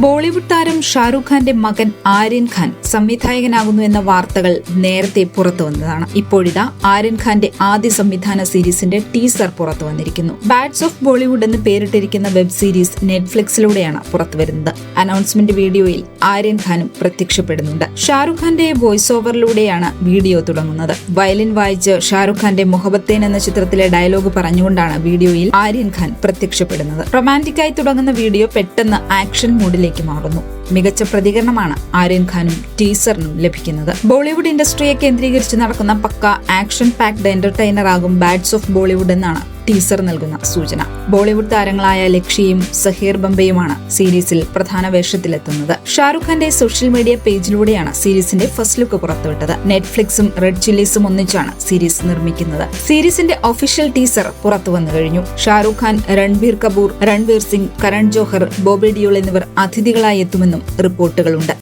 ബോളിവുഡ് താരം ഷാരൂഖ് ഖാന്റെ മകൻ ആര്യൻ ഖാൻ സംവിധായകനാകുന്നു എന്ന വാർത്തകൾ നേരത്തെ പുറത്തു വന്നതാണ്. ഇപ്പോഴിതാ ആര്യൻ ഖാന്റെ ആദ്യ സംവിധാന സീരീസിന്റെ ടീസർ പുറത്തു വന്നിരിക്കുന്നു. ബാഡ്സ് ഓഫ് ബോളിവുഡ് എന്ന് പേരിട്ടിരിക്കുന്ന വെബ് സീരീസ് നെറ്റ്ഫ്ലിക്സിലൂടെയാണ് പുറത്തുവരുന്നത്. അനൗൺസ്മെന്റ് വീഡിയോയിൽ ആര്യൻ ഖാനും പ്രത്യക്ഷപ്പെടുന്നുണ്ട്. ഷാരൂഖ് ഖാന്റെ വോയിസ് ഓവറിലൂടെയാണ് വീഡിയോ തുടങ്ങുന്നത്. വയലിൻ വായിച്ച് ഷാരൂഖ് ഖാന്റെ മുഹബത്തേൻ എന്ന ചിത്രത്തിലെ ഡയലോഗ് പറഞ്ഞുകൊണ്ടാണ് വീഡിയോയിൽ ആര്യൻ ഖാൻ പ്രത്യക്ഷപ്പെടുന്നത്. റൊമാന്റിക്കായി തുടങ്ങുന്ന വീഡിയോ പെട്ടെന്ന് ആക്ഷൻ മൂഡിലേക്ക് മാറുന്നു. മികച്ച പ്രതികരണമാണ് ആര്യൻ ഖാനും ടീസറിനും ലഭിക്കുന്നത്. ബോളിവുഡ് ഇൻഡസ്ട്രിയെ കേന്ദ്രീകരിച്ച് നടക്കുന്ന പക്ക ആക്ഷൻ പാക്ഡ് എന്റർടൈനർ ആകും ബാഡ്സ് ഓഫ് ബോളിവുഡ് എന്നാണ് ടീസർ നൽകുന്ന സൂചന. ബോളിവുഡ് താരങ്ങളായ ലക്ഷ്യയും സഹീർ ബംബയുമാണ് സീരീസിൽ പ്രധാന വേഷത്തിലെത്തുന്നത്. ഷാരൂഖ് ഖാന്റെ സോഷ്യൽ മീഡിയ പേജിലൂടെയാണ് സീരീസിന്റെ ഫസ്റ്റ് ലുക്ക് പുറത്തുവിട്ടത്. നെറ്റ്ഫ്ലിക്സും റെഡ് ചില്ലീസും ഒന്നിച്ചാണ് സീരീസ് നിർമ്മിക്കുന്നത്. സീരീസിന്റെ ഒഫീഷ്യൽ ടീസർ പുറത്തു വന്നു കഴിഞ്ഞു. ഷാരൂഖ് ഖാൻ, രൺബീർ കപൂർ, രൺവീർ സിംഗ്, കരൺ ജോഹർ, ബോബി ഡിയോൾ എന്നിവർ അതിഥികളായി എത്തുമെന്നും റിപ്പോർട്ടുകളുണ്ട്.